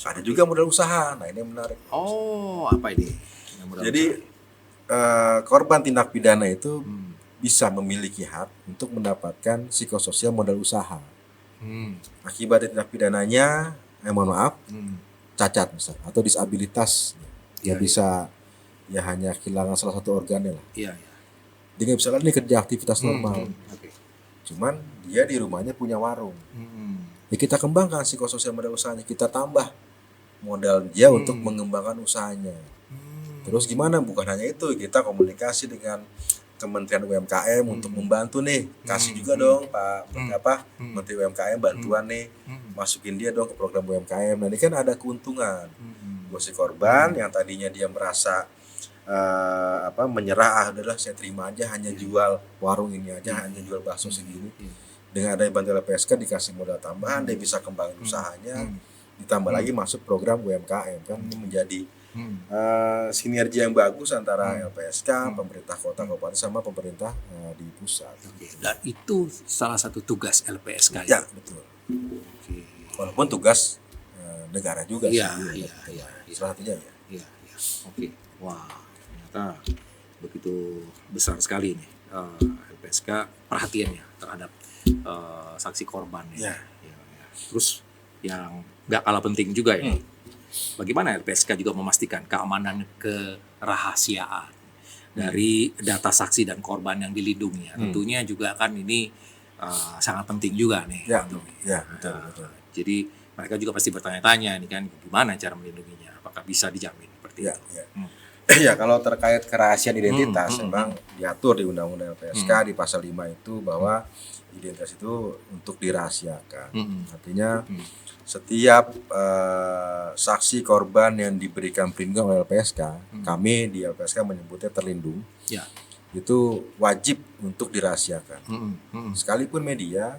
Ada juga modal usaha. Nah ini menarik. Apa ini? Jadi korban tindak pidana itu bisa memiliki hak untuk mendapatkan psikososial modal usaha. Akibat tindak pidananya, cacat misalnya atau disabilitas, dia bisa hanya kehilangan salah satu organnya lah. Dia nggak bisa lagi kerja aktivitas normal. Cuman dia di rumahnya punya warung. Ya kita kembangkan psikososial modal usahanya, kita tambah modal dia untuk mengembangkan usahanya. Terus gimana? Bukan hanya itu, kita komunikasi dengan Kementerian UMKM untuk membantu nih, kasih juga dong Pak Menteri UMKM bantuan nih, masukin dia dong ke program UMKM. Nah ini kan ada keuntungan buat si korban yang tadinya dia merasa menyerah, adalah saya terima aja hanya jual warung ini aja, hanya jual bakso segini. Dengan adanya bantuan LPSK dikasih modal tambahan, dia bisa kembangin usahanya, ditambah lagi masuk program UMKM, kan ini menjadi sinergi yang bagus antara LPSK, pemerintah kota, kabupaten sama pemerintah di pusat. Dan itu salah satu tugas LPSK. Ya, betul. Walaupun tugas negara juga sih. Salah satunya ya. Wah, ternyata begitu besar sekali nih LPSK perhatiannya terhadap saksi korban. Terus yang nggak kalah penting juga ya. Bagaimana LPSK juga memastikan keamanan kerahasiaan dari data saksi dan korban yang dilindungi. Tentunya juga kan ini sangat penting juga nih. Betul. Jadi mereka juga pasti bertanya-tanya ini kan gimana cara melindunginya, apakah bisa dijamin seperti itu. Ya kalau terkait kerahasiaan identitas memang diatur di Undang-Undang LPSK di pasal 5 itu bahwa identitas itu untuk dirahasiakan. Artinya setiap saksi korban yang diberikan perlindungan oleh LPSK, kami di LPSK menyebutnya terlindung, itu wajib untuk dirahasiakan. Sekalipun media,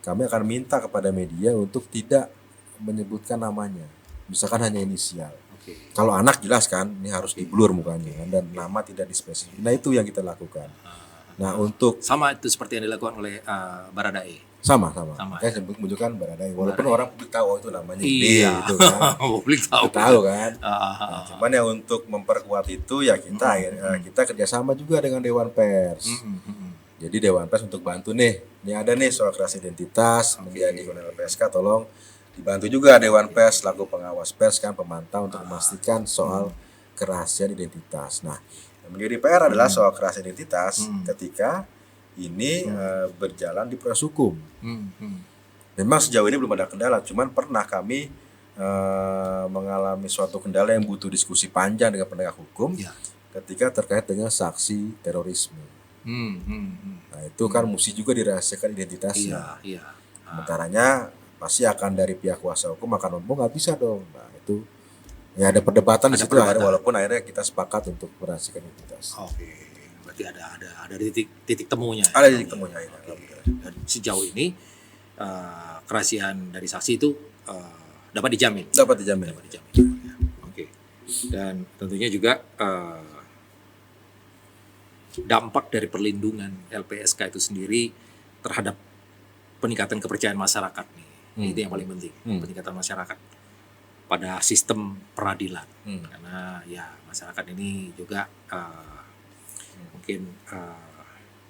kami akan minta kepada media untuk tidak menyebutkan namanya, misalkan hanya inisial. Kalau anak jelas kan, ini harus diblur mukanya kan, dan nama tidak dispesifik. Nah itu yang kita lakukan. Nah untuk sama itu seperti yang dilakukan oleh Baradae. Sama. Kayak menunjukkan Baradae. Walaupun orang publik tahu itu namanya itu kan. Publik tahu kan. Nah, cuman ya untuk memperkuat itu ya kita kerjasama juga dengan Dewan Pers. Jadi Dewan Pers untuk bantu nih. Ini ada nih soal kreasi identitas menjadi LPSK, tolong dibantu juga Dewan Pers selaku pengawas pers kan, pemantau untuk memastikan soal kerahasiaan identitas. Nah, yang menjadi PR adalah soal kerahasiaan identitas ketika ini berjalan di proses hukum. Memang sejauh ini belum ada kendala, cuman pernah kami mengalami suatu kendala yang butuh diskusi panjang dengan penegak hukum ketika terkait dengan saksi terorisme. Nah itu kan mesti juga dirahasiakan identitasnya. Sementaranya pasti akan dari pihak kuasa hukum akan ngomong nggak bisa dong. Nah itu ya ada perdebatan di situ akhirnya, walaupun akhirnya kita sepakat untuk merahasiakan identitas. Berarti ada titik temunya. Ada titik temunya. Dan sejauh ini kerahasiaan dari saksi itu dapat dijamin. Dapat dijamin. Dan tentunya juga dampak dari perlindungan LPSK itu sendiri terhadap peningkatan kepercayaan masyarakat nih. Itu yang paling penting, peningkatan masyarakat pada sistem peradilan. Karena ya masyarakat ini juga mungkin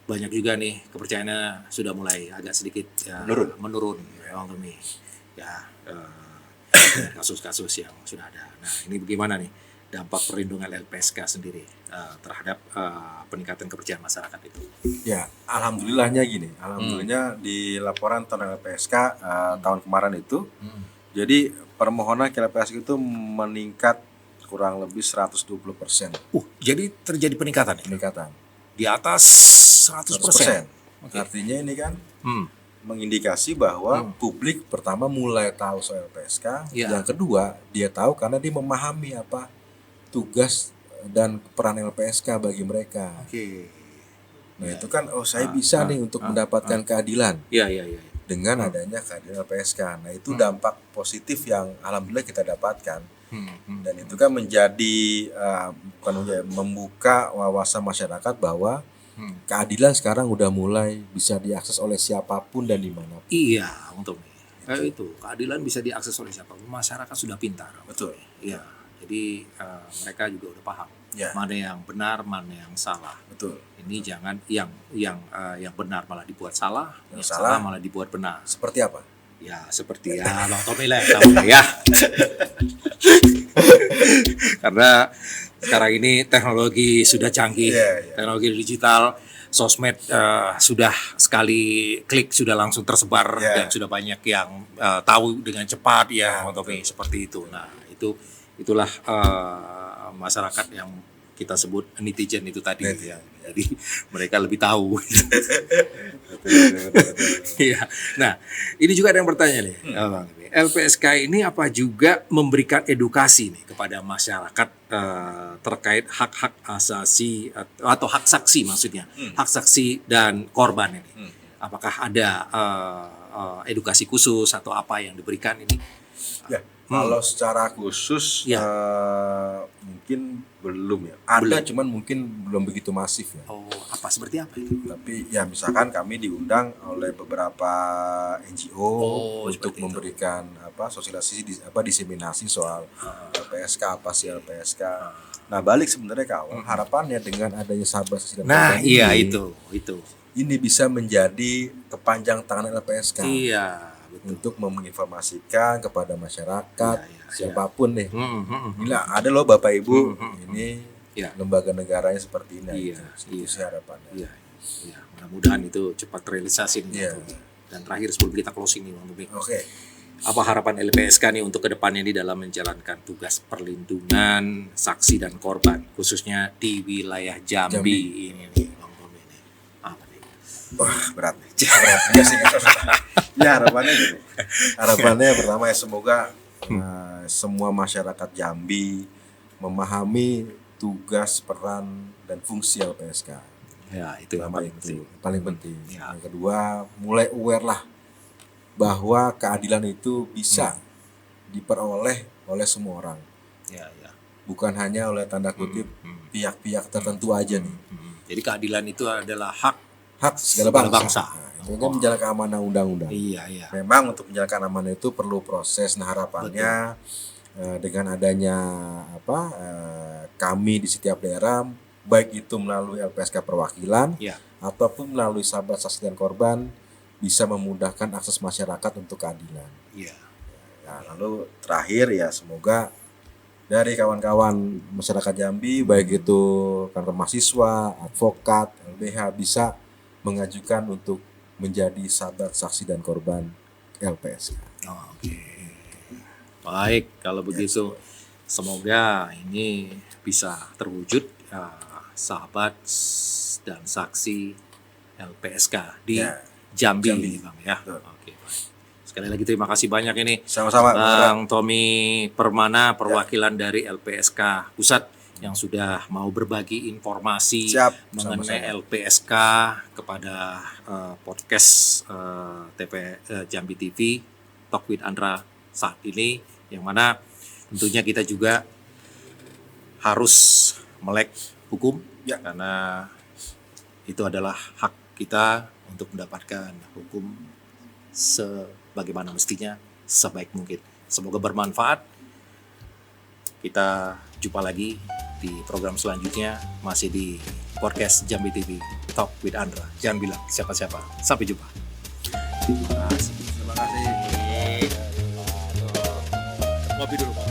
banyak juga nih kepercayaannya sudah mulai agak sedikit menurun Bang Tommy. Kasus-kasus yang sudah ada. Nah, ini bagaimana nih dampak perlindungan LPSK sendiri terhadap peningkatan kepercayaan masyarakat itu? Ya, alhamdulillahnya gini. Alhamdulillahnya di laporan tentang LPSK tahun kemarin itu, jadi permohonan ke LPSK itu meningkat kurang lebih 120%. Jadi terjadi peningkatan ya? Peningkatan. Di atas 100%. Artinya ini kan mengindikasi bahwa publik pertama mulai tahu soal LPSK, yang kedua dia tahu karena dia memahami apa tugas dan peran LPSK bagi mereka. Nah itu kan saya bisa nih untuk mendapatkan keadilan. Dengan adanya keadilan LPSK. Nah itu dampak positif yang alhamdulillah kita dapatkan. Dan itu kan menjadi membuka wawasan masyarakat bahwa keadilan sekarang udah mulai bisa diakses oleh siapapun dan dimanapun. Iya, untuk itu keadilan bisa diakses oleh siapapun. Masyarakat sudah pintar. Betul. Iya. Jadi mereka juga udah paham mana yang benar, mana yang salah. Betul. Ini jangan yang benar malah dibuat salah, yang salah malah dibuat benar. Seperti apa? Ya seperti Bang Tommy lah ya. Karena sekarang ini teknologi sudah canggih, teknologi digital, sosmed sudah sekali klik sudah langsung tersebar dan sudah banyak yang tahu dengan cepat Bang Tommy, seperti itu. Nah itulah masyarakat yang kita sebut netizen itu tadi. Jadi mereka lebih tahu. Iya. Nah, ini juga ada yang bertanya nih, Bang. LPSK ini apa juga memberikan edukasi nih kepada masyarakat terkait hak-hak asasi atau hak saksi maksudnya, hak saksi dan korban ini. Apakah ada edukasi khusus atau apa yang diberikan ini? Ya. Kalau secara khusus mungkin belum ya. Ada cuman mungkin belum begitu masif ya. Apa seperti apa itu? Tapi ya misalkan kami diundang oleh beberapa NGO untuk memberikan sosialisasi diseminasi soal LPSK, apa sih LPSK. Nah, balik sebenarnya kawan, harapannya dengan adanya sahabat saksi dan korban itu. Ini bisa menjadi kepanjang tangan LPSK. Untuk menginformasikan kepada masyarakat siapapun nih, bila ada loh Bapak Ibu ini lembaga negaranya seperti ini, itu harapannya. Mudah-mudahan itu cepat terrealisasi nih. Dan terakhir sebelum kita closing nih Bang Tommy. Apa harapan LPSK nih untuk kedepannya di dalam menjalankan tugas perlindungan saksi dan korban khususnya di wilayah Jambi ini nih Bang Tommy nih? Apa nih? Wah berat nih. Ya harapannya pertama ya semoga semua masyarakat Jambi memahami tugas, peran dan fungsi LPSK. Ya itu yang paling penting. Yang kedua mulai aware lah bahwa keadilan itu bisa diperoleh oleh semua orang. Ya, ya. Bukan hanya oleh tanda kutip pihak-pihak tertentu aja nih. Jadi keadilan itu adalah hak segala bangsa. Nah, itu kan Oh. menjalankan amanah undang-undang. Iya, iya. Memang untuk menjalankan amanah itu perlu proses. Nah, harapannya dengan adanya kami di setiap daerah, baik itu melalui LPSK perwakilan ataupun melalui sahabat saksi dan korban, bisa memudahkan akses masyarakat untuk keadilan. Iya. Nah, lalu terakhir ya, semoga dari kawan-kawan masyarakat Jambi, baik itu kantor mahasiswa, advokat, LBH, bisa mengajukan untuk menjadi sahabat saksi dan korban LPSK. Oke. Baik, kalau begitu semoga ini bisa terwujud sahabat dan saksi LPSK di Jambi. Bang ya. Oke, baik. Sekali lagi terima kasih banyak ini. Sama-sama Bang Tommy Permana, perwakilan dari LPSK Pusat yang sudah mau berbagi informasi mengenai LPSK kepada podcast Jambi TV Talk with Andra saat ini, yang mana tentunya kita juga harus melek hukum karena itu adalah hak kita untuk mendapatkan hukum sebagaimana mestinya, sebaik mungkin. Semoga bermanfaat. Kita jumpa lagi di program selanjutnya, masih di podcast Jambi TV Talk with Andra. Jangan bilang siapa-siapa. Sampai jumpa. Terima kasih. Terima kasih. Ngopi dulu, Pak.